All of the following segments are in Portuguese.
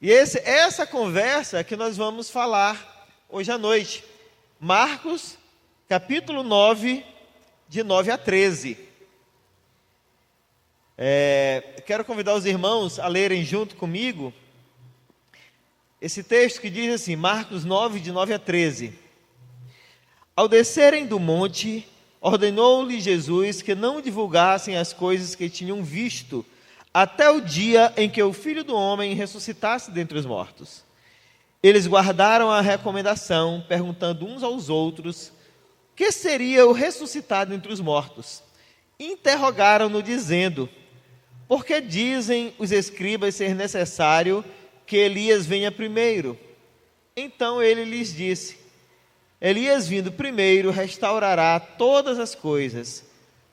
E essa conversa que nós vamos falar hoje à noite. Marcos, capítulo 9, de 9 a 13. Quero convidar os irmãos a lerem junto comigo esse texto que diz assim, Marcos 9, de 9 a 13. Ao descerem do monte, ordenou-lhe Jesus que não divulgassem as coisas que tinham visto, até o dia em que o Filho do Homem ressuscitasse dentre os mortos. Eles guardaram a recomendação, perguntando uns aos outros, que seria o ressuscitado entre os mortos? Interrogaram-no, dizendo, por que dizem os escribas ser necessário que Elias venha primeiro? Então ele lhes disse, Elias vindo primeiro restaurará todas as coisas,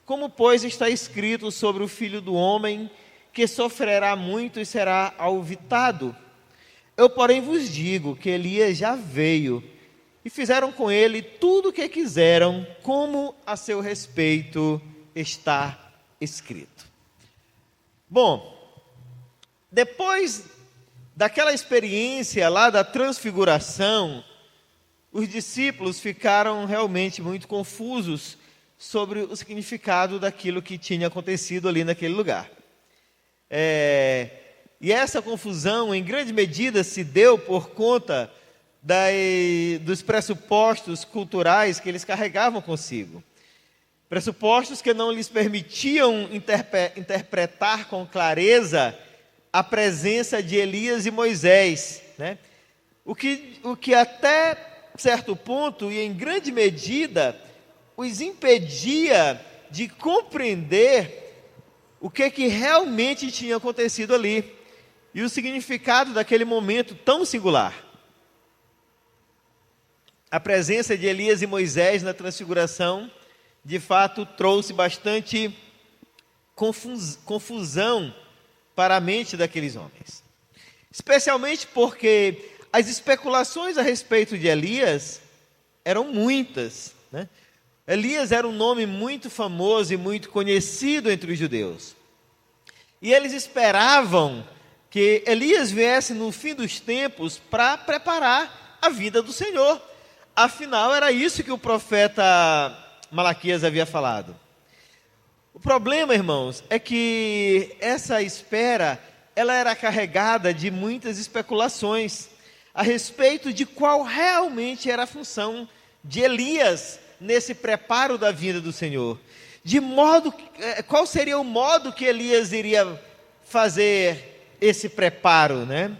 como pois está escrito sobre o Filho do Homem, que sofrerá muito e será alvitado. Eu, porém, vos digo que Elias já veio, e fizeram com ele tudo o que quiseram, como a seu respeito está escrito. Bom, depois daquela experiência lá da transfiguração, os discípulos ficaram realmente muito confusos sobre o significado daquilo que tinha acontecido ali naquele lugar. E essa confusão, em grande medida, se deu por conta dos pressupostos culturais que eles carregavam consigo. Pressupostos que não lhes permitiam interpretar com clareza a presença de Elias e Moisés, né? O que até certo ponto, e em grande medida, os impedia de compreender o que realmente tinha acontecido ali e o significado daquele momento tão singular. A presença de Elias e Moisés na transfiguração, de fato, trouxe bastante confusão para a mente daqueles homens. Especialmente porque as especulações a respeito de Elias eram muitas, né? Elias era um nome muito famoso e muito conhecido entre os judeus. E eles esperavam que Elias viesse no fim dos tempos para preparar a vinda do Senhor. Afinal, era isso que o profeta Malaquias havia falado. O problema, irmãos, é que essa espera, ela era carregada de muitas especulações a respeito de qual realmente era a função de Elias nesse preparo da vinda do Senhor. Qual seria o modo que Elias iria fazer esse preparo, né?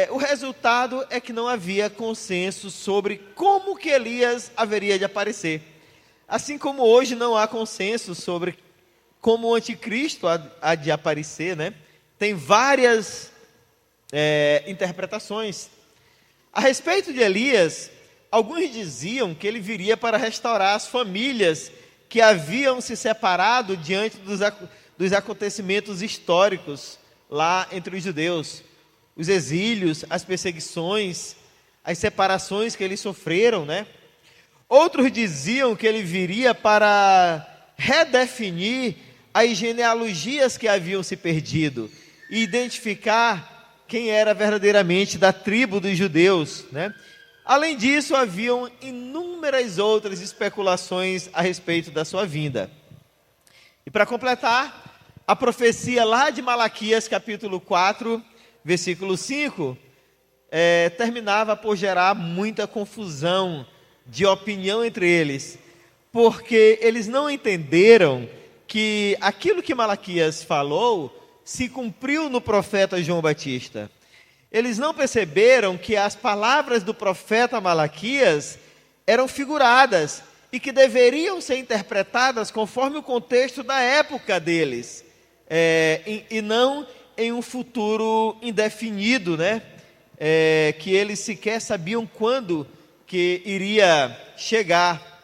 O resultado é que não havia consenso sobre como que Elias haveria de aparecer. Assim como hoje não há consenso sobre como o anticristo há de aparecer, né? Tem várias interpretações. A respeito de Elias, alguns diziam que ele viria para restaurar as famílias que haviam se separado diante dos acontecimentos históricos lá entre os judeus. Os exílios, as perseguições, as separações que eles sofreram, né? Outros diziam que ele viria para redefinir as genealogias que haviam se perdido e identificar quem era verdadeiramente da tribo dos judeus, né? Além disso, haviam inúmeras outras especulações a respeito da sua vinda. E para completar, a profecia lá de Malaquias, capítulo 4, versículo 5, terminava por gerar muita confusão de opinião entre eles, porque eles não entenderam que aquilo que Malaquias falou se cumpriu no profeta João Batista. Eles não perceberam que as palavras do profeta Malaquias eram figuradas e que deveriam ser interpretadas conforme o contexto da época deles, e não em um futuro indefinido, né? Que eles sequer sabiam quando que iria chegar,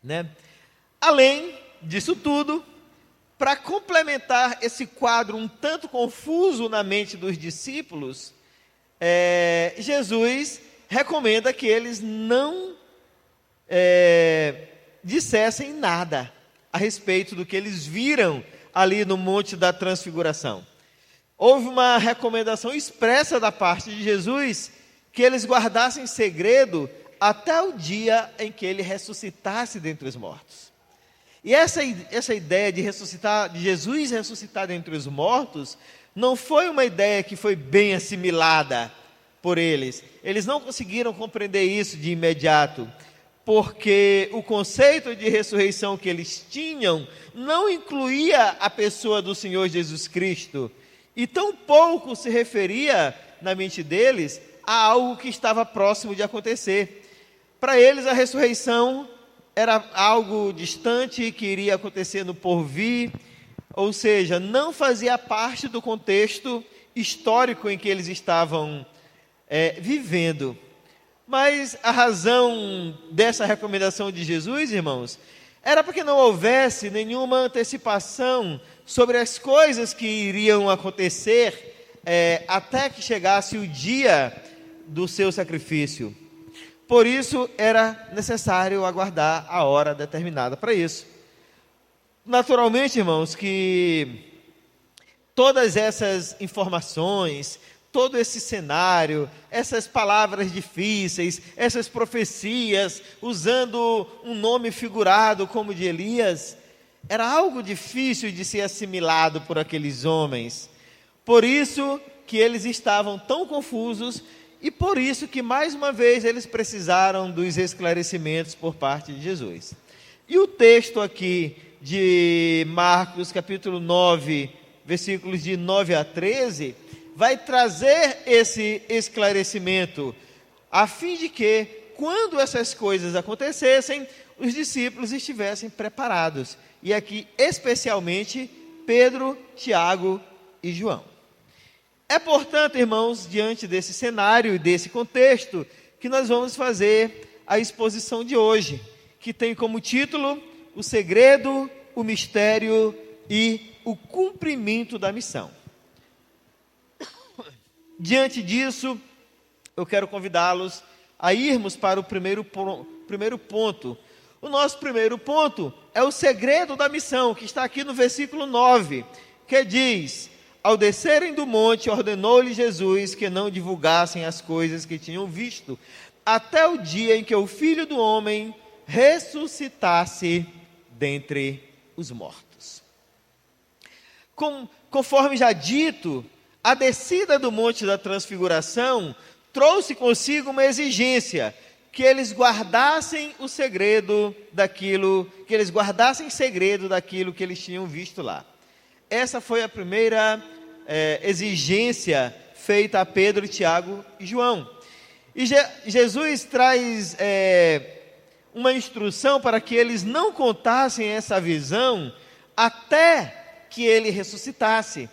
né? Além disso tudo, para complementar esse quadro um tanto confuso na mente dos discípulos, Jesus recomenda que eles não dissessem nada a respeito do que eles viram ali no Monte da Transfiguração. houve uma recomendação expressa da parte de Jesus que eles guardassem segredo até o dia em que ele ressuscitasse dentre os mortos. E essa ideia de Jesus ressuscitar dentre os mortos, não foi uma ideia que foi bem assimilada por eles. Eles não conseguiram compreender isso de imediato, porque o conceito de ressurreição que eles tinham não incluía a pessoa do Senhor Jesus Cristo, e tão pouco se referia, na mente deles, a algo que estava próximo de acontecer. Para eles, a ressurreição era algo distante que iria acontecer no porvir, ou seja, não fazia parte do contexto histórico em que eles estavam vivendo. Mas a razão dessa recomendação de Jesus, irmãos, era para que não houvesse nenhuma antecipação sobre as coisas que iriam acontecer até que chegasse o dia do seu sacrifício. Por isso, era necessário aguardar a hora determinada para isso. Naturalmente, irmãos, que todas essas informações, todo esse cenário, essas palavras difíceis, essas profecias, usando um nome figurado como de Elias, era algo difícil de ser assimilado por aqueles homens. Por isso que eles estavam tão confusos, e por isso que, mais uma vez, eles precisaram dos esclarecimentos por parte de Jesus. E o texto aqui de Marcos, capítulo 9, versículos de 9 a 13, vai trazer esse esclarecimento, a fim de que, quando essas coisas acontecessem, os discípulos estivessem preparados. E aqui, especialmente, Pedro, Tiago e João. É, portanto, irmãos, diante desse cenário e desse contexto, que nós vamos fazer a exposição de hoje, que tem como título o segredo, o mistério e o cumprimento da missão. Diante disso, eu quero convidá-los a irmos para o primeiro ponto. O nosso primeiro ponto é o segredo da missão, que está aqui no versículo 9, que diz: ao descerem do monte, ordenou-lhe Jesus que não divulgassem as coisas que tinham visto, até o dia em que o Filho do Homem ressuscitasse dentre os mortos. Conforme já dito, a descida do Monte da Transfiguração trouxe consigo uma exigência, que eles guardassem o segredo daquilo, que eles guardassem segredo daquilo que eles tinham visto lá. Essa foi a primeira exigência feita a Pedro, Tiago e João. E Jesus traz uma instrução para que eles não contassem essa visão até que ele ressuscitasse.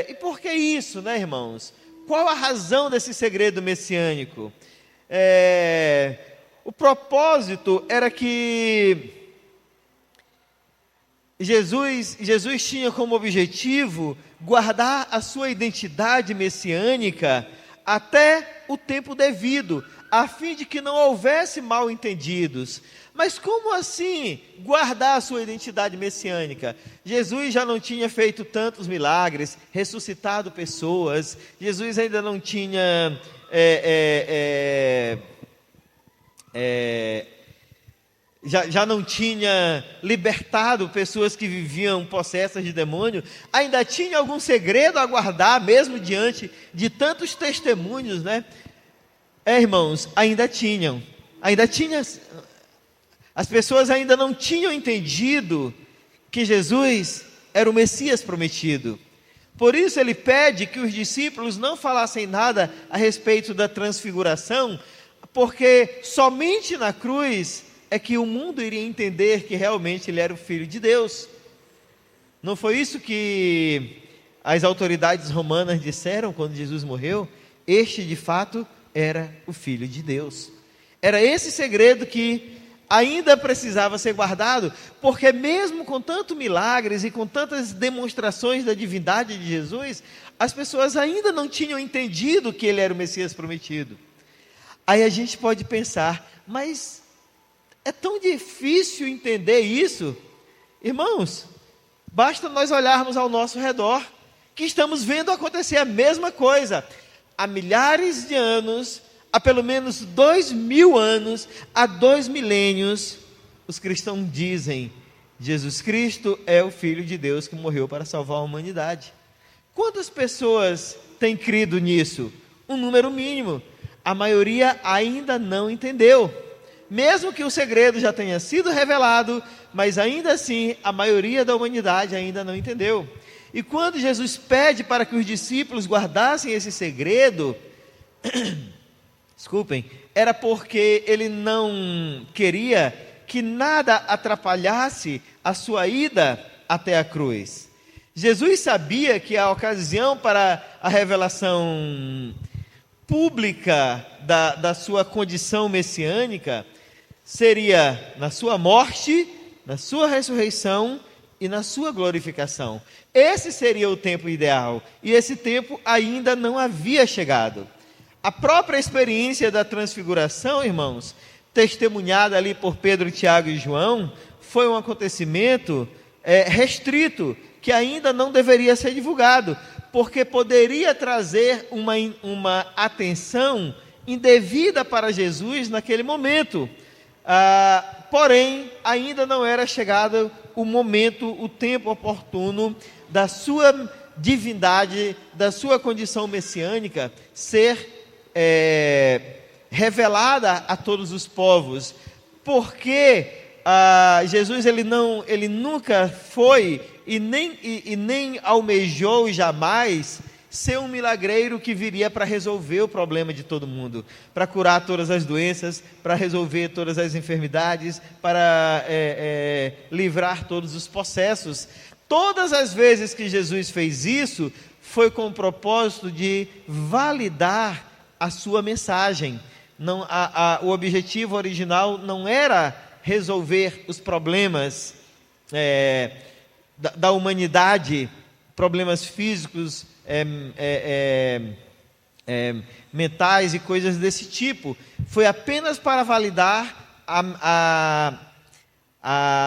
E por que isso, né, irmãos? Qual a razão desse segredo messiânico? O propósito era que Jesus tinha como objetivo guardar a sua identidade messiânica até o tempo devido, a fim de que não houvesse mal-entendidos. Mas como assim guardar a sua identidade messiânica? Jesus já não tinha feito tantos milagres, ressuscitado pessoas, Jesus ainda não tinha já não tinha libertado pessoas que viviam possessas de demônio, ainda tinha algum segredo a guardar, mesmo diante de tantos testemunhos, né? Irmãos, ainda tinha, as pessoas ainda não tinham entendido que Jesus era o Messias prometido. Por isso ele pede que os discípulos não falassem nada a respeito da transfiguração, porque somente na cruz é que o mundo iria entender que realmente ele era o Filho de Deus. Não foi isso que as autoridades romanas disseram quando Jesus morreu? Este, de fato, era o Filho de Deus. Era esse segredo que ainda precisava ser guardado, porque mesmo com tantos milagres e com tantas demonstrações da divindade de Jesus, as pessoas ainda não tinham entendido que ele era o Messias prometido. Aí a gente pode pensar, mas é tão difícil entender isso? Irmãos, basta nós olharmos ao nosso redor que estamos vendo acontecer a mesma coisa. Há milhares de anos, há pelo menos 2000 anos, há 2 milênios, os cristãos dizem: Jesus Cristo é o Filho de Deus que morreu para salvar a humanidade. Quantas pessoas têm crido nisso? Um número mínimo. A maioria ainda não entendeu. Mesmo que o segredo já tenha sido revelado, mas ainda assim a maioria da humanidade ainda não entendeu. E quando Jesus pede para que os discípulos guardassem esse segredo, desculpem, era porque ele não queria que nada atrapalhasse a sua ida até a cruz. Jesus sabia que a ocasião para a revelação pública da sua condição messiânica seria na sua morte, na sua ressurreição e na sua glorificação. Esse seria o tempo ideal, e esse tempo ainda não havia chegado. A própria experiência da transfiguração, irmãos, testemunhada ali por Pedro, Tiago e João, foi um acontecimento restrito, que ainda não deveria ser divulgado, porque poderia trazer uma atenção indevida para Jesus naquele momento. Porém, ainda não era chegado o momento, o tempo oportuno da sua divindade, da sua condição messiânica ser revelada a todos os povos, porque Jesus ele nunca foi e nem almejou jamais ser um milagreiro que viria para resolver o problema de todo mundo, para curar todas as doenças, para resolver todas as enfermidades, para livrar todos os processos. Todas as vezes que Jesus fez isso, foi com o propósito de validar a sua mensagem. O objetivo original não era resolver os problemas da humanidade, problemas físicos, mentais e coisas desse tipo. Foi apenas para validar a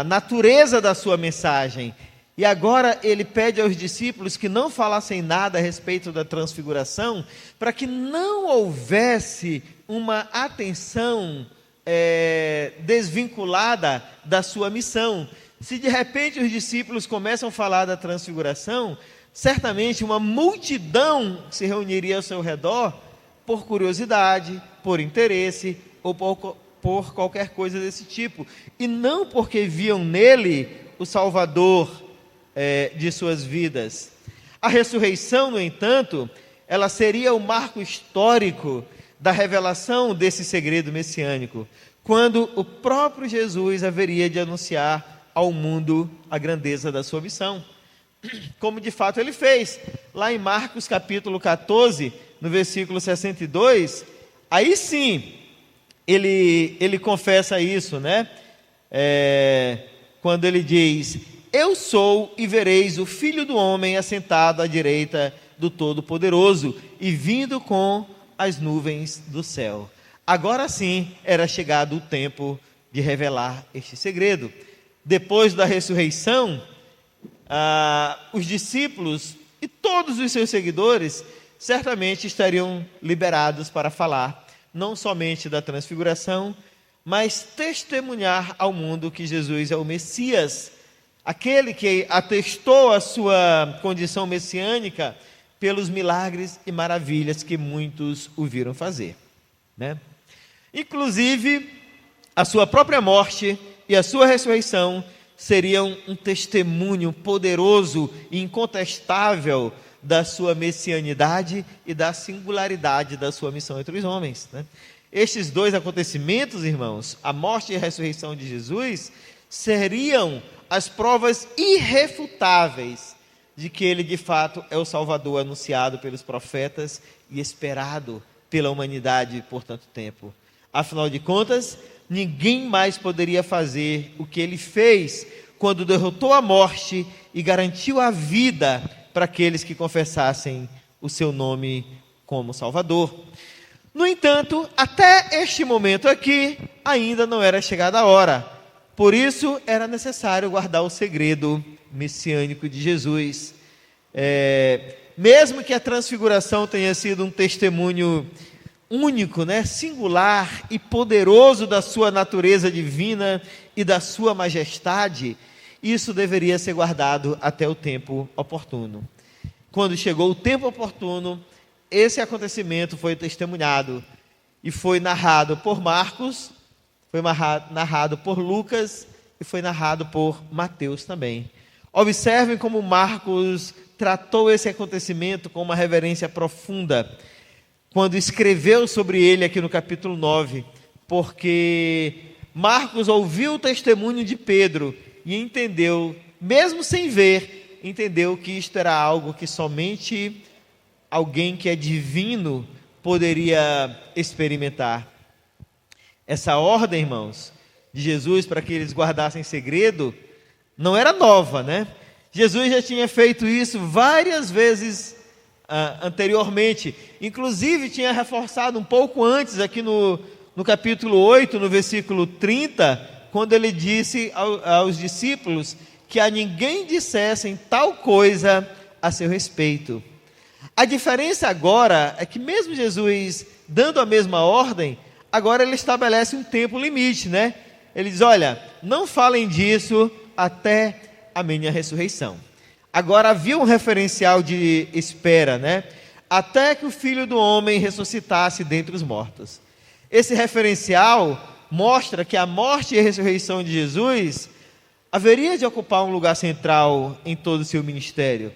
natureza da sua mensagem. E agora ele pede aos discípulos que não falassem nada a respeito da transfiguração, para que não houvesse uma atenção desvinculada da sua missão. Se de repente os discípulos começam a falar da transfiguração, certamente uma multidão se reuniria ao seu redor por curiosidade, por interesse ou por qualquer coisa desse tipo, e não porque viam nele o Salvador de suas vidas. A ressurreição, no entanto, ela seria o marco histórico da revelação desse segredo messiânico, quando o próprio Jesus haveria de anunciar ao mundo a grandeza da sua missão, como de fato ele fez. Lá em Marcos capítulo 14, no versículo 62, aí sim, ele confessa isso, né? Quando ele diz: eu sou e vereis o Filho do Homem assentado à direita do Todo-Poderoso e vindo com as nuvens do céu. Agora sim era chegado o tempo de revelar este segredo. Depois da ressurreição, os discípulos e todos os seus seguidores certamente estariam liberados para falar não somente da transfiguração, mas testemunhar ao mundo que Jesus é o Messias, aquele que atestou a sua condição messiânica pelos milagres e maravilhas que muitos o viram fazer, né? Inclusive, a sua própria morte e a sua ressurreição seriam um testemunho poderoso e incontestável da sua messianidade e da singularidade da sua missão entre os homens, né? Estes dois acontecimentos, irmãos, a morte e a ressurreição de Jesus, seriam as provas irrefutáveis de que ele de fato é o Salvador anunciado pelos profetas e esperado pela humanidade por tanto tempo. Afinal de contas, ninguém mais poderia fazer o que ele fez quando derrotou a morte e garantiu a vida para aqueles que confessassem o seu nome como Salvador. No entanto, até este momento aqui, ainda não era chegada a hora. Por isso, era necessário guardar o segredo messiânico de Jesus. Mesmo que a transfiguração tenha sido um testemunho único, né, singular e poderoso da sua natureza divina e da sua majestade, isso deveria ser guardado até o tempo oportuno. Quando chegou o tempo oportuno, esse acontecimento foi testemunhado e foi narrado por Marcos, foi narrado por Lucas e foi narrado por Mateus também. Observem como Marcos tratou esse acontecimento com uma reverência profunda, quando escreveu sobre ele aqui no capítulo 9, porque Marcos ouviu o testemunho de Pedro e entendeu, mesmo sem ver, entendeu que isto era algo que somente alguém que é divino poderia experimentar. Essa ordem, irmãos, de Jesus para que eles guardassem segredo, não era nova, né? Jesus já tinha feito isso várias vezes anteriormente, inclusive tinha reforçado um pouco antes, aqui no capítulo 8, no versículo 30, quando ele disse aos discípulos que a ninguém dissessem tal coisa a seu respeito. A diferença agora é que mesmo Jesus dando a mesma ordem, agora ele estabelece um tempo limite, né? Ele diz, olha, não falem disso até a minha ressurreição. Agora havia um referencial de espera, né? Até que o Filho do Homem ressuscitasse dentre os mortos. Esse referencial mostra que a morte e a ressurreição de Jesus haveria de ocupar um lugar central em todo o seu ministério.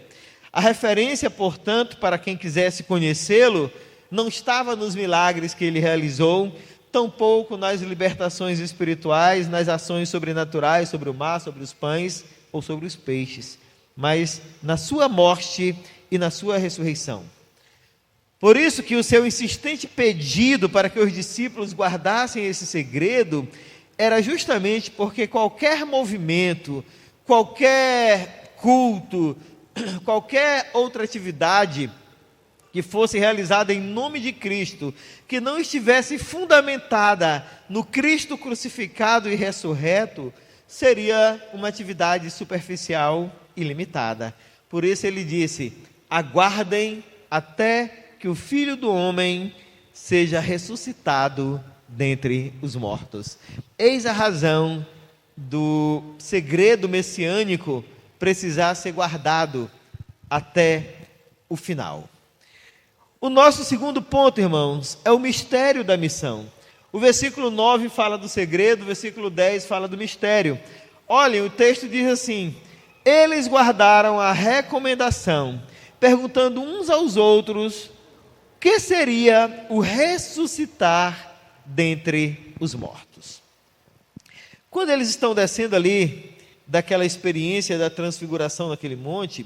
A referência, portanto, para quem quisesse conhecê-lo, não estava nos milagres que ele realizou, tampouco nas libertações espirituais, nas ações sobrenaturais sobre o mar, sobre os pães ou sobre os peixes, mas na sua morte e na sua ressurreição. Por isso que o seu insistente pedido para que os discípulos guardassem esse segredo era justamente porque qualquer movimento, qualquer culto, qualquer outra atividade que fosse realizada em nome de Cristo, que não estivesse fundamentada no Cristo crucificado e ressurreto, seria uma atividade superficial e limitada. Por isso ele disse, aguardem até que o Filho do Homem seja ressuscitado dentre os mortos. Eis a razão do segredo messiânico precisar ser guardado até o final. O nosso segundo ponto, irmãos, é o mistério da missão. O versículo 9 fala do segredo, o versículo 10 fala do mistério. Olhem, o texto diz assim, eles guardaram a recomendação, perguntando uns aos outros, o que seria o ressuscitar dentre os mortos? Quando eles estão descendo ali, daquela experiência da transfiguração naquele monte,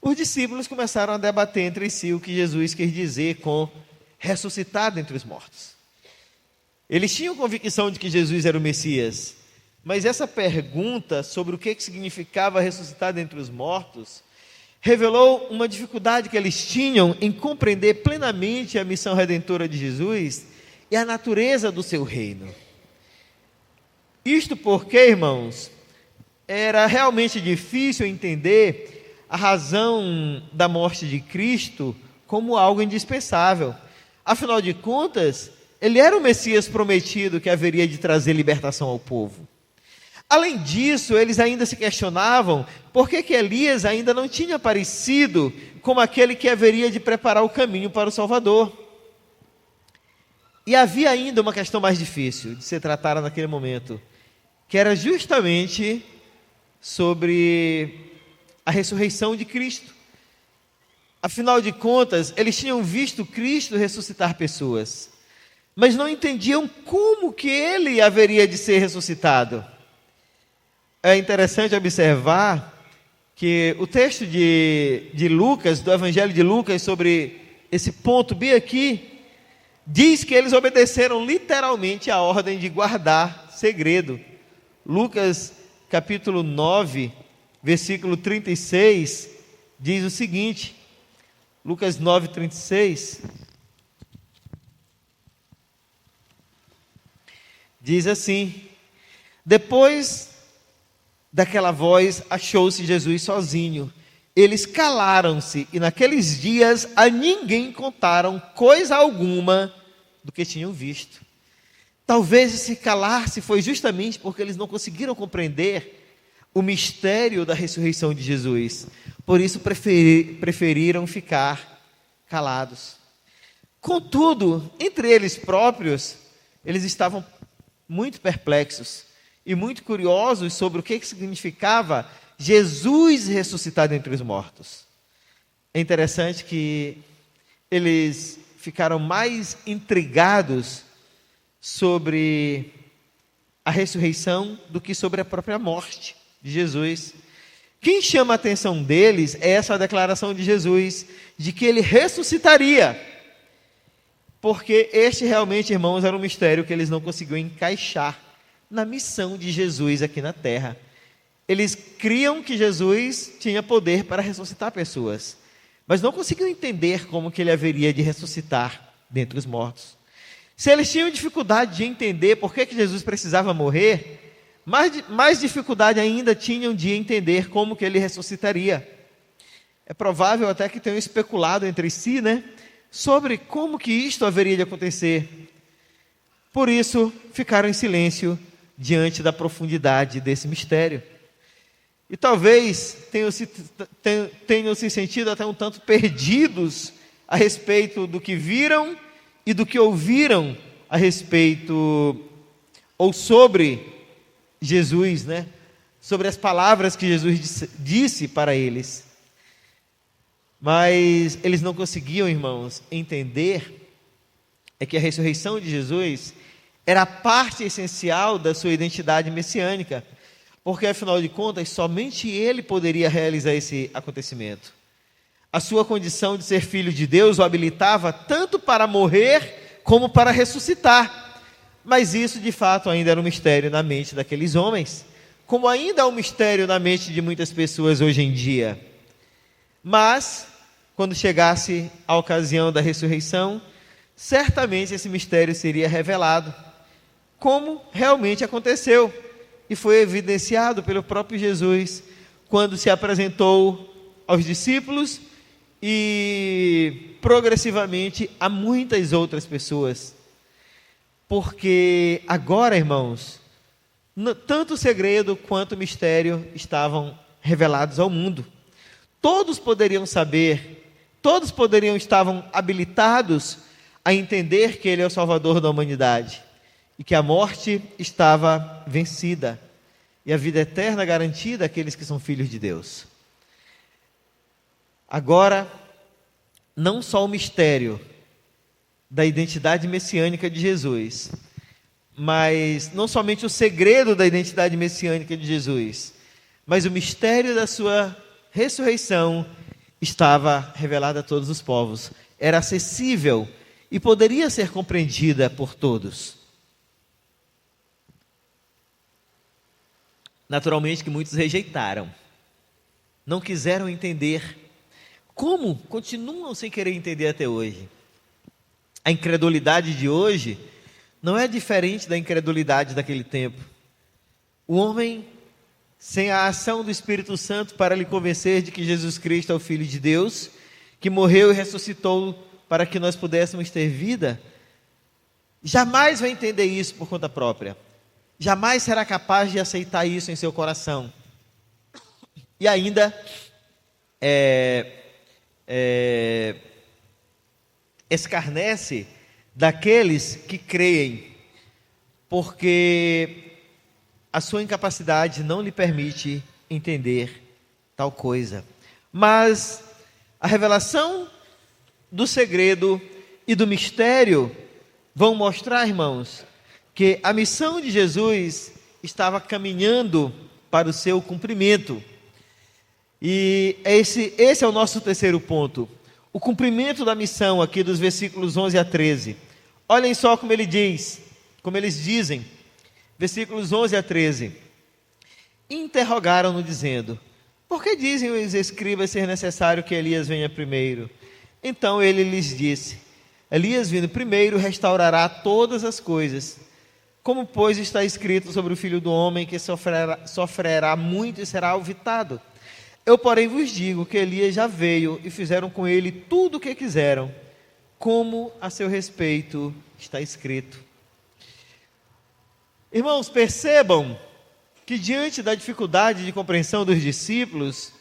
os discípulos começaram a debater entre si o que Jesus quis dizer com ressuscitar dentre os mortos. Eles tinham convicção de que Jesus era o Messias, mas essa pergunta sobre o que significava ressuscitar dentre os mortos revelou uma dificuldade que eles tinham em compreender plenamente a missão redentora de Jesus e a natureza do seu reino. Isto porque, irmãos, era realmente difícil entender a razão da morte de Cristo como algo indispensável. Afinal de contas, ele era o Messias prometido que haveria de trazer libertação ao povo. Além disso, eles ainda se questionavam por que Elias ainda não tinha aparecido como aquele que haveria de preparar o caminho para o Salvador. E havia ainda uma questão mais difícil de ser tratada naquele momento, que era justamente sobre a ressurreição de Cristo. Afinal de contas, eles tinham visto Cristo ressuscitar pessoas, mas não entendiam como que ele haveria de ser ressuscitado. É interessante observar que o texto de Lucas, do Evangelho de Lucas, sobre esse ponto bem aqui, diz que eles obedeceram literalmente a ordem de guardar segredo. Lucas capítulo 9, versículo 36, diz o seguinte, Lucas 9, 36, diz assim, depois daquela voz, achou-se Jesus sozinho, eles calaram-se e naqueles dias a ninguém contaram coisa alguma do que tinham visto. Talvez esse calar-se foi justamente porque eles não conseguiram compreender o mistério da ressurreição de Jesus. Por isso preferiram ficar calados. Contudo, entre eles próprios, eles estavam muito perplexos e muito curiosos sobre o que significava Jesus ressuscitado entre os mortos. É interessante que eles ficaram mais intrigados sobre a ressurreição do que sobre a própria morte de Jesus. Quem chama a atenção deles é essa declaração de Jesus, de que ele ressuscitaria, porque este realmente, irmãos, era um mistério que eles não conseguiam encaixar na missão de Jesus aqui na terra. Eles criam que Jesus tinha poder para ressuscitar pessoas, mas não conseguiam entender como que ele haveria de ressuscitar dentre os mortos. Se eles tinham dificuldade de entender por que Jesus precisava morrer, mais dificuldade ainda tinham de entender como que ele ressuscitaria. É provável até que tenham especulado entre si, sobre como que isto haveria de acontecer. Por isso, ficaram em silêncio diante da profundidade desse mistério. E talvez tenham se sentido até um tanto perdidos a respeito do que viram e do que ouviram a respeito, ou sobre Jesus, sobre as palavras que Jesus disse para eles. Mas eles não conseguiam, irmãos, entender que a ressurreição de Jesus era parte essencial da sua identidade messiânica, porque afinal de contas, somente ele poderia realizar esse acontecimento. A sua condição de ser filho de Deus o habilitava tanto para morrer como para ressuscitar. Mas isso, de fato, ainda era um mistério na mente daqueles homens, como ainda é um mistério na mente de muitas pessoas hoje em dia. Mas, quando chegasse a ocasião da ressurreição, certamente esse mistério seria revelado, como realmente aconteceu, e foi evidenciado pelo próprio Jesus, quando se apresentou aos discípulos e progressivamente a muitas outras pessoas. Porque agora, irmãos, tanto o segredo quanto o mistério estavam revelados ao mundo. Todos poderiam saber, estavam habilitados a entender que ele é o Salvador da humanidade e que a morte estava vencida e a vida eterna garantida àqueles que são filhos de Deus. Agora, não só o mistério da identidade messiânica de Jesus, mas não somente o segredo da identidade messiânica de Jesus, mas o mistério da sua ressurreição estava revelado a todos os povos, era acessível e poderia ser compreendida por todos. Naturalmente que muitos rejeitaram, não quiseram entender. Como? Continuam sem querer entender até hoje. A incredulidade de hoje não é diferente da incredulidade daquele tempo. O homem, sem a ação do Espírito Santo para lhe convencer de que Jesus Cristo é o Filho de Deus, que morreu e ressuscitou para que nós pudéssemos ter vida, jamais vai entender isso por conta própria. Jamais será capaz de aceitar isso em seu coração. E ainda escarnece daqueles que creem, porque a sua incapacidade não lhe permite entender tal coisa. Mas a revelação do segredo e do mistério vão mostrar, irmãos, que a missão de Jesus estava caminhando para o seu cumprimento. E esse é o nosso terceiro ponto. O cumprimento da missão aqui dos versículos 11 a 13. Olhem só como ele diz, como eles dizem, versículos 11 a 13. Interrogaram-no dizendo: por que dizem os escribas ser necessário que Elias venha primeiro? Então ele lhes disse: Elias vindo primeiro restaurará todas as coisas. Como, pois, está escrito sobre o Filho do Homem, que sofrerá muito e será alvitado. Eu, porém, vos digo que Elias já veio e fizeram com ele tudo o que quiseram, como a seu respeito está escrito. Irmãos, percebam que diante da dificuldade de compreensão dos discípulos,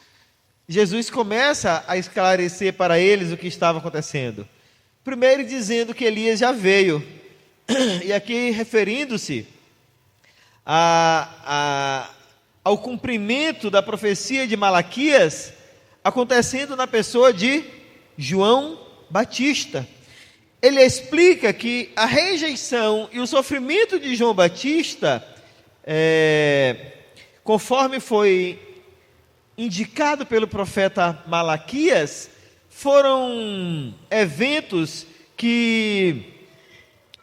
Jesus começa a esclarecer para eles o que estava acontecendo. Primeiro dizendo que Elias já veio, e aqui referindo-se ao cumprimento da profecia de Malaquias, acontecendo na pessoa de João Batista. Ele explica que a rejeição e o sofrimento de João Batista, conforme foi indicado pelo profeta Malaquias, foram eventos que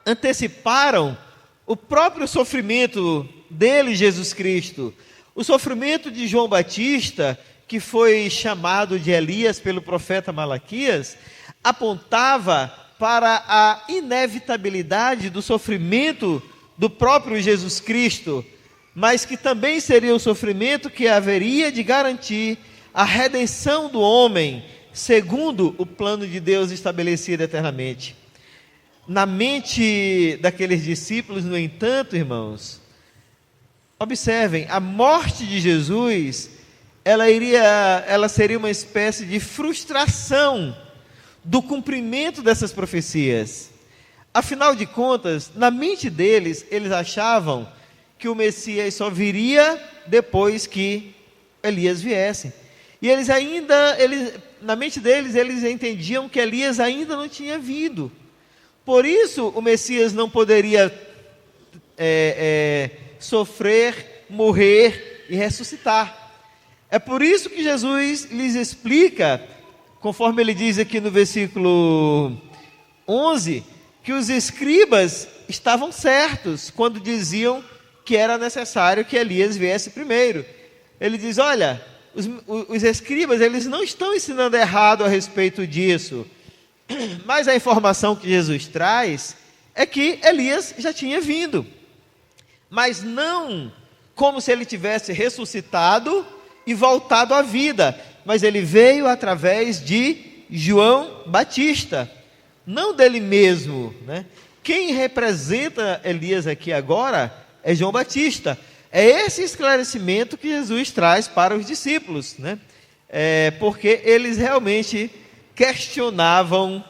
anteciparam o próprio sofrimento dele, Jesus Cristo. O sofrimento de João Batista, que foi chamado de Elias pelo profeta Malaquias, apontava para a inevitabilidade do sofrimento do próprio Jesus Cristo, mas que também seria o sofrimento que haveria de garantir a redenção do homem, segundo o plano de Deus estabelecido eternamente. Na mente daqueles discípulos, no entanto, irmãos, observem, a morte de Jesus, ela seria uma espécie de frustração do cumprimento dessas profecias. Afinal de contas, na mente deles, eles achavam que o Messias só viria depois que Elias viesse. E na mente deles, eles entendiam que Elias ainda não tinha vindo. Por isso, o Messias não poderia sofrer, morrer e ressuscitar. É por isso que Jesus lhes explica, conforme ele diz aqui no versículo 11, que os escribas estavam certos quando diziam que era necessário que Elias viesse primeiro. Ele diz, olha, os escribas, eles não estão ensinando errado a respeito disso, mas a informação que Jesus traz é que Elias já tinha vindo, mas não como se ele tivesse ressuscitado e voltado à vida, mas ele veio através de João Batista, não dele mesmo, né? Quem representa Elias aqui agora é João Batista. É esse esclarecimento que Jesus traz para os discípulos, né? Porque eles realmente questionavam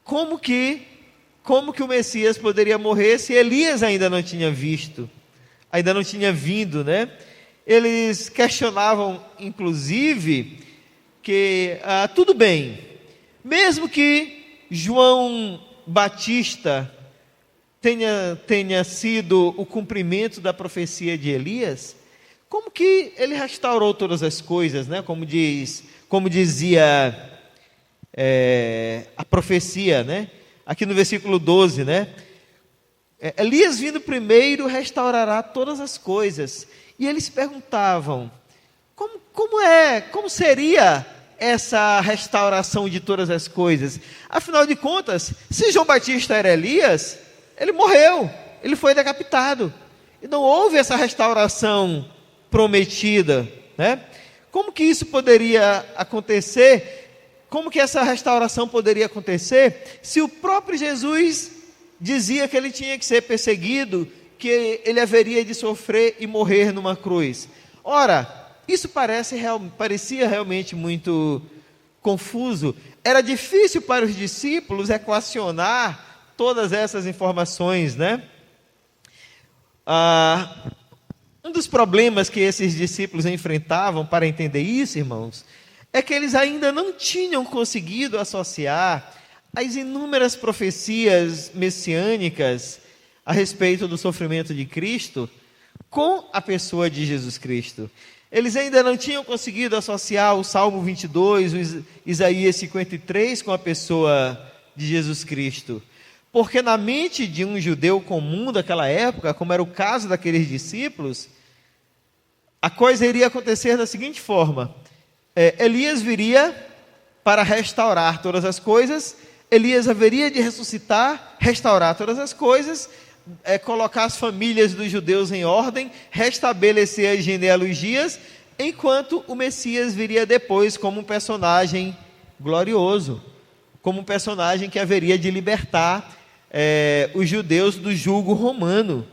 como que o Messias poderia morrer se Elias ainda não tinha vindo, né? Eles questionavam, inclusive, que tudo bem, mesmo que João Batista tenha sido o cumprimento da profecia de Elias, como que ele restaurou todas as coisas, né? Como dizia a profecia, né? Aqui no versículo 12, né? Elias vindo primeiro restaurará todas as coisas. E eles perguntavam, como seria essa restauração de todas as coisas? Afinal de contas, se João Batista era Elias, ele morreu, ele foi decapitado, e não houve essa restauração prometida, né? Como que isso poderia acontecer? Como que essa restauração poderia acontecer se o próprio Jesus dizia que ele tinha que ser perseguido, que ele haveria de sofrer e morrer numa cruz? Ora, isso parecia realmente muito confuso. Era difícil para os discípulos equacionar todas essas informações, né? Um dos problemas que esses discípulos enfrentavam para entender isso, irmãos, é que eles ainda não tinham conseguido associar as inúmeras profecias messiânicas a respeito do sofrimento de Cristo com a pessoa de Jesus Cristo. Eles ainda não tinham conseguido associar o Salmo 22, o Isaías 53 com a pessoa de Jesus Cristo. Porque na mente de um judeu comum daquela época, como era o caso daqueles discípulos, a coisa iria acontecer da seguinte forma: Elias viria para restaurar todas as coisas, Elias haveria de ressuscitar, restaurar todas as coisas, colocar as famílias dos judeus em ordem, restabelecer as genealogias, enquanto o Messias viria depois como um personagem glorioso, como um personagem que haveria de libertar os judeus do jugo romano.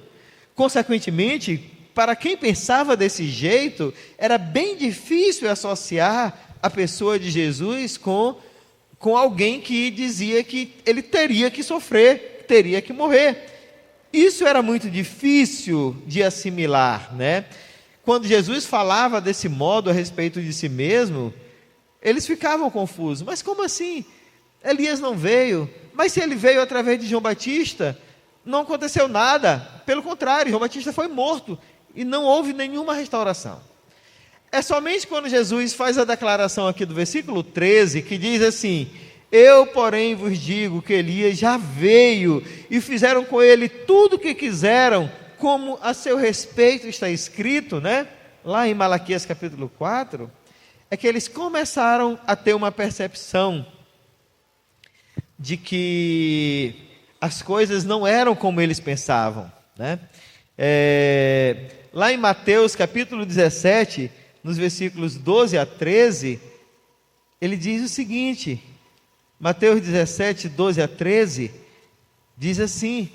Consequentemente, para quem pensava desse jeito, era bem difícil associar a pessoa de Jesus com alguém que dizia que ele teria que sofrer, teria que morrer. Isso era muito difícil de assimilar, né? Quando Jesus falava desse modo a respeito de si mesmo, eles ficavam confusos. Mas como assim? Elias não veio. Mas se ele veio através de João Batista, não aconteceu nada. Pelo contrário, João Batista foi morto e não houve nenhuma restauração. É somente quando Jesus faz a declaração aqui do versículo 13, que diz assim: eu, porém, vos digo que Elias já veio e fizeram com ele tudo o que quiseram, como a seu respeito está escrito, né? Lá em Malaquias capítulo 4, é que eles começaram a ter uma percepção de que as coisas não eram como eles pensavam, né? Lá em Mateus capítulo 17, nos versículos 12 a 13, ele diz o seguinte, Mateus 17, 12 a 13, diz assim: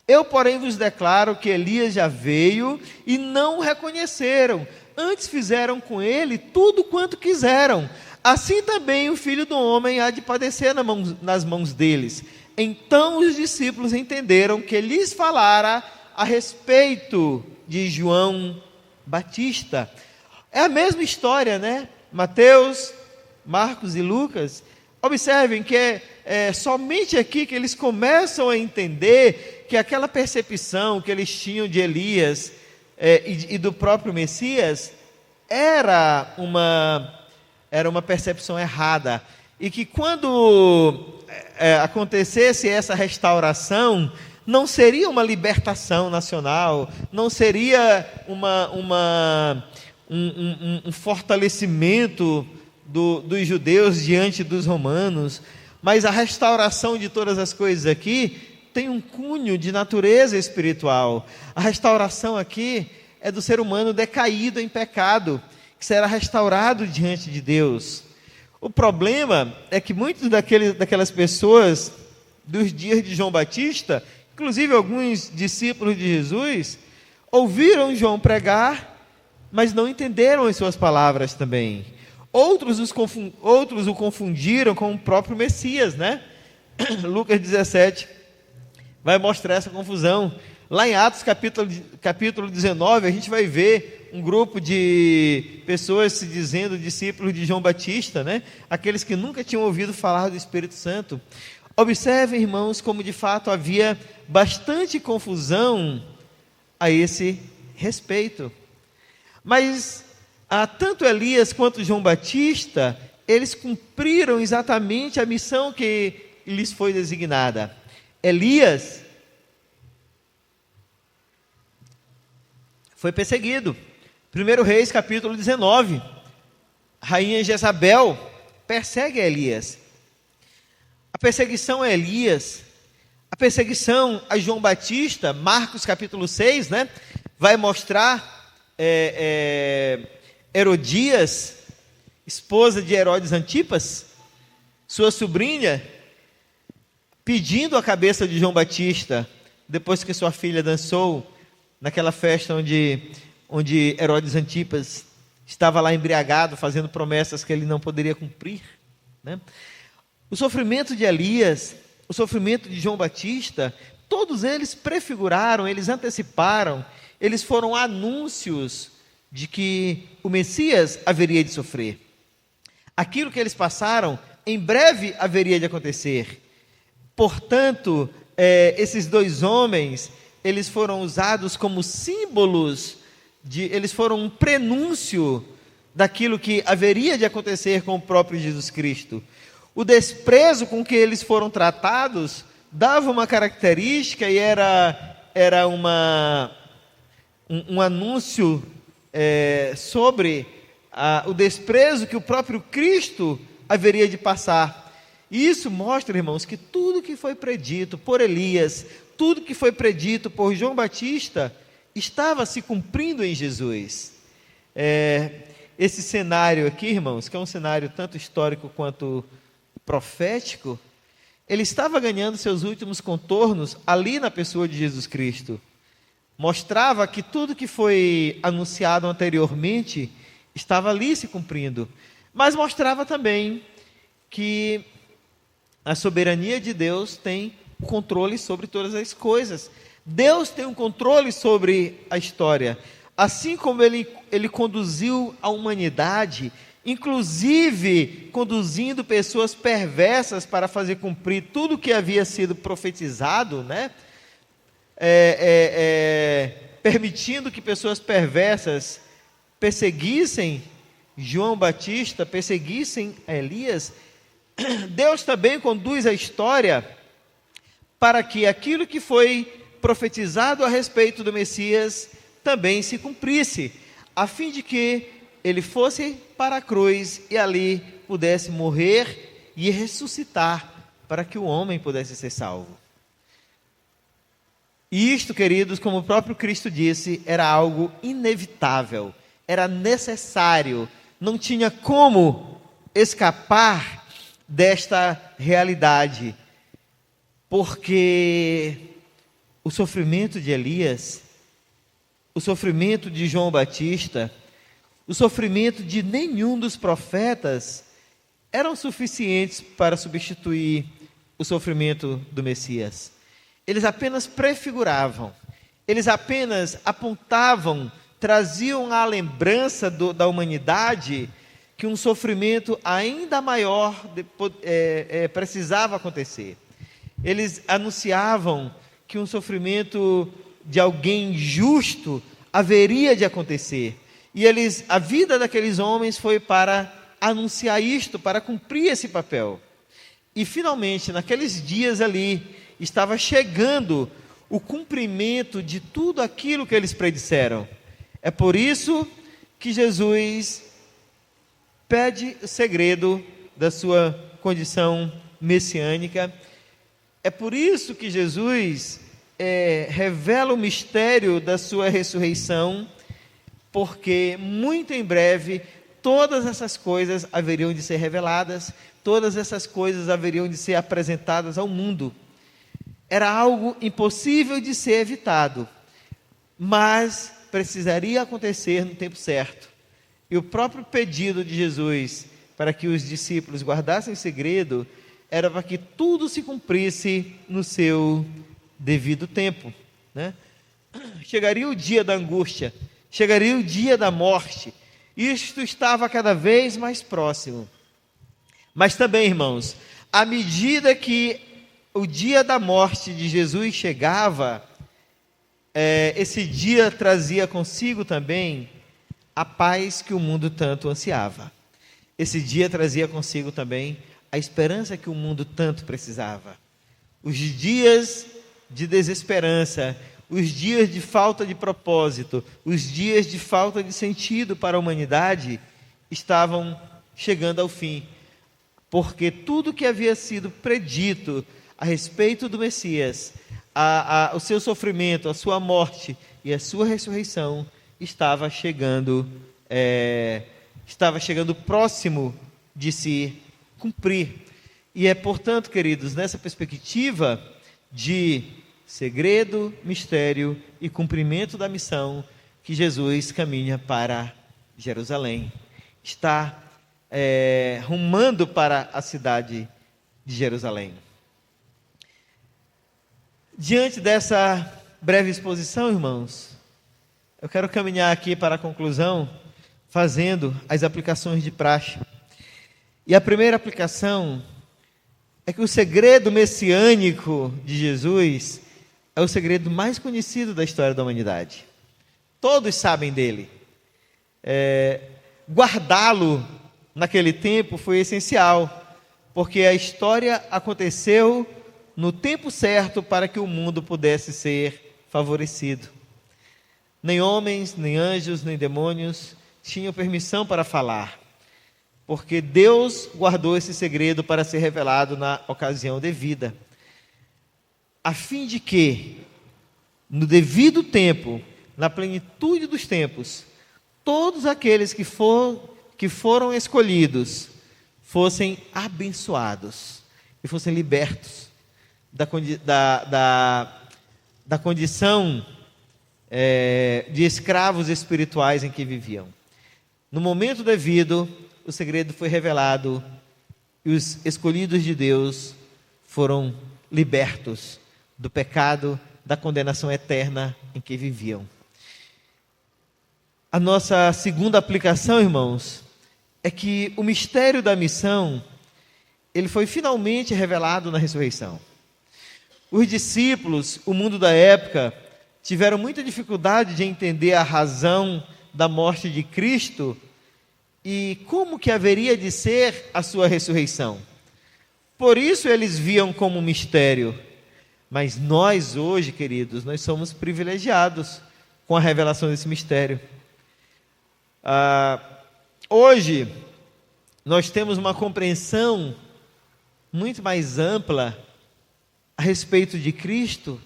eu, porém, vos declaro que Elias já veio e não o reconheceram, antes fizeram com ele tudo quanto quiseram. Assim também o Filho do Homem há de padecer nas mãos deles. Então os discípulos entenderam que lhes falara a respeito de João Batista. É a mesma história, né? Mateus, Marcos e Lucas. Observem que é somente aqui que eles começam a entender que aquela percepção que eles tinham de Elias e do próprio Messias era uma percepção errada. E que quando acontecesse essa restauração, não seria uma libertação nacional, não seria um fortalecimento dos judeus diante dos romanos, mas a restauração de todas as coisas aqui tem um cunho de natureza espiritual. A restauração aqui é do ser humano decaído em pecado, que será restaurado diante de Deus. O problema é que muitos daquelas pessoas dos dias de João Batista, inclusive alguns discípulos de Jesus, ouviram João pregar, mas não entenderam as suas palavras também. Outros o confundiram com o próprio Messias, né? Lucas 17 vai mostrar essa confusão. Lá em Atos capítulo 19, a gente vai ver um grupo de pessoas se dizendo discípulos de João Batista, né? Aqueles que nunca tinham ouvido falar do Espírito Santo. Observem, irmãos, como de fato havia bastante confusão a esse respeito. Mas tanto Elias quanto João Batista, eles cumpriram exatamente a missão que lhes foi designada. Elias foi perseguido. 1 Reis capítulo 19, rainha Jezabel persegue Elias. A perseguição a Elias, a perseguição a João Batista, Marcos capítulo 6, né, vai mostrar Herodias, esposa de Herodes Antipas, sua sobrinha, pedindo a cabeça de João Batista, depois que sua filha dançou naquela festa onde Herodes Antipas estava lá embriagado, fazendo promessas que ele não poderia cumprir, né? O sofrimento de Elias, o sofrimento de João Batista, todos eles prefiguraram, eles anteciparam, eles foram anúncios de que o Messias haveria de sofrer. Aquilo que eles passaram, em breve haveria de acontecer. Portanto, esses dois homens, eles foram usados como símbolos, eles foram um prenúncio daquilo que haveria de acontecer com o próprio Jesus Cristo. O desprezo com que eles foram tratados dava uma característica e era um anúncio sobre o desprezo que o próprio Cristo haveria de passar. E isso mostra, irmãos, que tudo que foi predito por Elias, tudo que foi predito por João Batista, estava se cumprindo em Jesus. Esse cenário aqui, irmãos, que é um cenário tanto histórico quanto profético, ele estava ganhando seus últimos contornos ali na pessoa de Jesus Cristo. Mostrava que tudo que foi anunciado anteriormente estava ali se cumprindo, mas mostrava também que a soberania de Deus tem o controle sobre todas as coisas. Deus tem um controle sobre a história. Assim como ele conduziu a humanidade, inclusive conduzindo pessoas perversas para fazer cumprir tudo que havia sido profetizado, né? Permitindo que pessoas perversas perseguissem João Batista, perseguissem Elias. Deus também conduz a história para que aquilo que foi profetizado a respeito do Messias também se cumprisse, a fim de que ele fosse para a cruz e ali pudesse morrer e ressuscitar para que o homem pudesse ser salvo. E isto, queridos, como o próprio Cristo disse, era algo inevitável, era necessário, não tinha como escapar desta realidade, porque o sofrimento de Elias, o sofrimento de João Batista, o sofrimento de nenhum dos profetas eram suficientes para substituir o sofrimento do Messias. Eles apenas prefiguravam, eles apenas apontavam, traziam à lembrança da humanidade que um sofrimento ainda maior precisava acontecer. Eles anunciavam que um sofrimento de alguém justo haveria de acontecer. E a vida daqueles homens foi para anunciar isto, para cumprir esse papel. E finalmente, naqueles dias ali, estava chegando o cumprimento de tudo aquilo que eles predisseram. É por isso que Jesus pede o segredo da sua condição messiânica. É por isso que Jesus revela o mistério da sua ressurreição, porque muito em breve todas essas coisas haveriam de ser reveladas, todas essas coisas haveriam de ser apresentadas ao mundo. Era algo impossível de ser evitado, mas precisaria acontecer no tempo certo. E o próprio pedido de Jesus para que os discípulos guardassem segredo era para que tudo se cumprisse no seu devido tempo, né? Chegaria o dia da angústia, chegaria o dia da morte. Isto estava cada vez mais próximo. Mas também, irmãos, à medida que o dia da morte de Jesus chegava, esse dia trazia consigo também a paz que o mundo tanto ansiava. Esse dia trazia consigo também a esperança que o mundo tanto precisava. Os dias de desesperança, os dias de falta de propósito, os dias de falta de sentido para a humanidade estavam chegando ao fim, porque tudo que havia sido predito a respeito do Messias, o seu sofrimento, a sua morte e a sua ressurreição estava chegando próximo de se cumprir. E é, portanto, queridos, nessa perspectiva de segredo, mistério e cumprimento da missão que Jesus caminha para Jerusalém. Está rumando para a cidade de Jerusalém. Diante dessa breve exposição, irmãos, eu quero caminhar aqui para a conclusão, fazendo as aplicações de praxe. E a primeira aplicação é que o segredo messiânico de Jesus é o segredo mais conhecido da história da humanidade. Todos sabem dele. Guardá-lo naquele tempo foi essencial, porque a história aconteceu no tempo certo para que o mundo pudesse ser favorecido. Nem homens, nem anjos, nem demônios tinham permissão para falar, porque Deus guardou esse segredo para ser revelado na ocasião devida, a fim de que, no devido tempo, na plenitude dos tempos, todos aqueles que foram escolhidos fossem abençoados e fossem libertos da condição de escravos espirituais em que viviam. No momento devido, o segredo foi revelado e os escolhidos de Deus foram libertos do pecado, da condenação eterna em que viviam. A nossa segunda aplicação, irmãos, é que o mistério da missão, ele foi finalmente revelado na ressurreição. Os discípulos, o mundo da época, tiveram muita dificuldade de entender a razão da morte de Cristo e como que haveria de ser a sua ressurreição. Por isso eles viam como um mistério. Mas nós hoje, queridos, nós somos privilegiados com a revelação desse mistério. Hoje, nós temos uma compreensão muito mais ampla a respeito de Cristo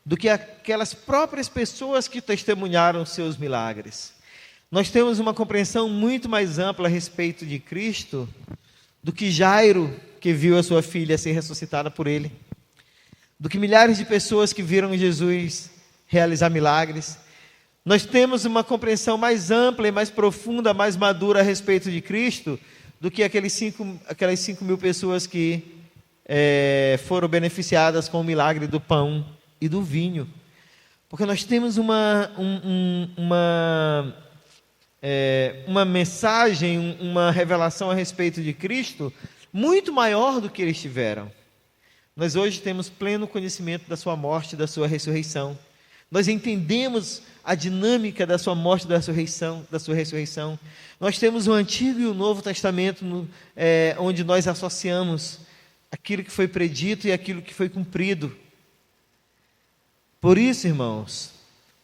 do que aquelas próprias pessoas que testemunharam seus milagres. Nós temos uma compreensão muito mais ampla a respeito de Cristo do que Jairo, que viu a sua filha ser ressuscitada por ele, do que milhares de pessoas que viram Jesus realizar milagres. Nós temos uma compreensão mais ampla e mais profunda, mais madura a respeito de Cristo do que aquelas 5.000 pessoas que foram beneficiadas com o milagre do pão e do vinho. Porque nós temos uma mensagem, uma revelação a respeito de Cristo muito maior do que eles tiveram. Nós hoje temos pleno conhecimento da sua morte e da sua ressurreição. Nós entendemos a dinâmica da sua morte e da sua ressurreição. Nós temos o Antigo e o Novo Testamento, onde nós associamos aquilo que foi predito e aquilo que foi cumprido. Por isso, irmãos,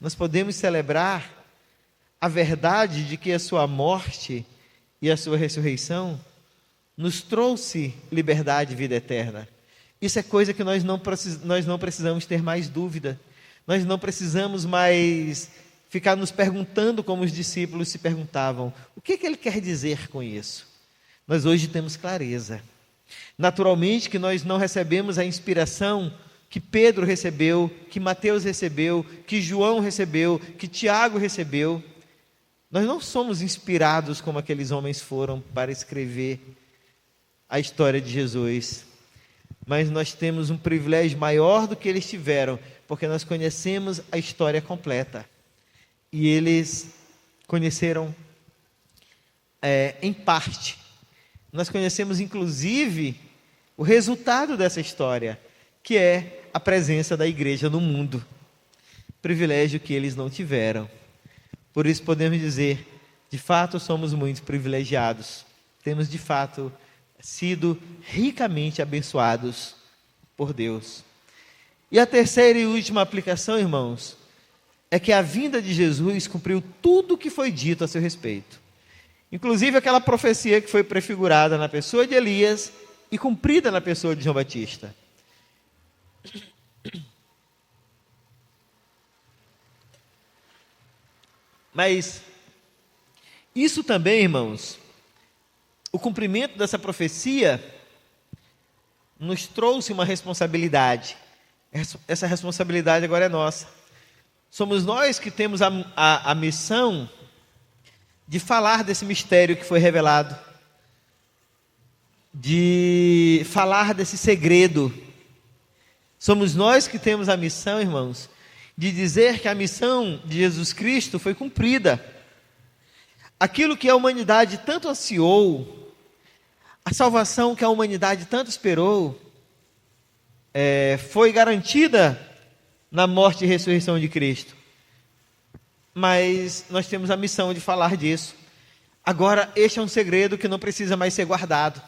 nós podemos celebrar a verdade de que a sua morte e a sua ressurreição nos trouxe liberdade e vida eterna. Isso é coisa que nós não precisamos ter mais dúvida. Nós não precisamos mais ficar nos perguntando como os discípulos se perguntavam. O que ele quer dizer com isso? Nós hoje temos clareza. Naturalmente que nós não recebemos a inspiração que Pedro recebeu, que Mateus recebeu, que João recebeu, que Tiago recebeu. Nós não somos inspirados como aqueles homens foram para escrever a história de Jesus. Mas nós temos um privilégio maior do que eles tiveram, porque nós conhecemos a história completa. E eles conheceram em parte. Nós conhecemos, inclusive, o resultado dessa história, que é a presença da igreja no mundo. Privilégio que eles não tiveram. Por isso podemos dizer, de fato somos muito privilegiados. Temos, de fato, sido ricamente abençoados por Deus. E a terceira e última aplicação, irmãos, é que a vinda de Jesus cumpriu tudo o que foi dito a seu respeito. Inclusive aquela profecia que foi prefigurada na pessoa de Elias e cumprida na pessoa de João Batista. Mas isso também, irmãos, o cumprimento dessa profecia nos trouxe uma responsabilidade. Essa responsabilidade agora é nossa. Somos nós que temos a missão de falar desse mistério que foi revelado, de falar desse segredo. Somos nós que temos a missão, irmãos, de dizer que a missão de Jesus Cristo foi cumprida. Aquilo que a humanidade tanto ansiou, a salvação que a humanidade tanto esperou, foi garantida na morte e ressurreição de Cristo. Mas nós temos a missão de falar disso. Agora, este é um segredo que não precisa mais ser guardado.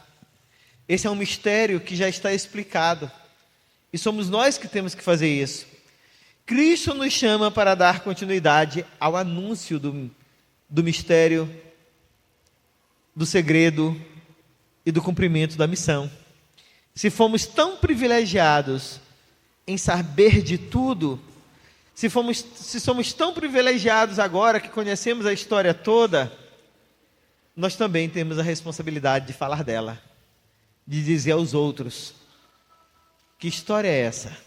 Esse é um mistério que já está explicado. E somos nós que temos que fazer isso. Cristo nos chama para dar continuidade ao anúncio do mistério, do segredo e do cumprimento da missão. Se fomos tão privilegiados em saber de tudo, se somos tão privilegiados agora que conhecemos a história toda, nós também temos a responsabilidade de falar dela, de dizer aos outros: que história é essa?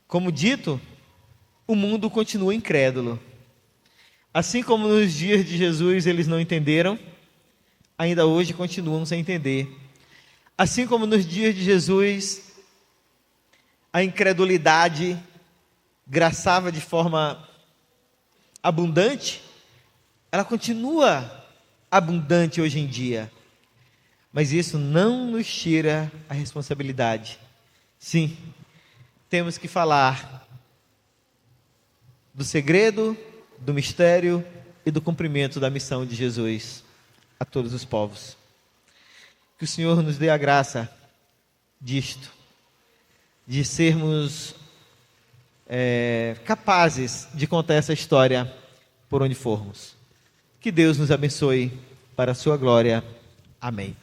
Como dito, o mundo continua incrédulo. Assim como nos dias de Jesus eles não entenderam, ainda hoje continuam sem entender. Assim como nos dias de Jesus a incredulidade graçava de forma abundante, ela continua abundante hoje em dia. Mas isso não nos tira a responsabilidade. Sim, temos que falar do segredo, do mistério e do cumprimento da missão de Jesus a todos os povos. Que o Senhor nos dê a graça disto, de sermos capazes de contar essa história por onde formos. Que Deus nos abençoe para a sua glória. Amém.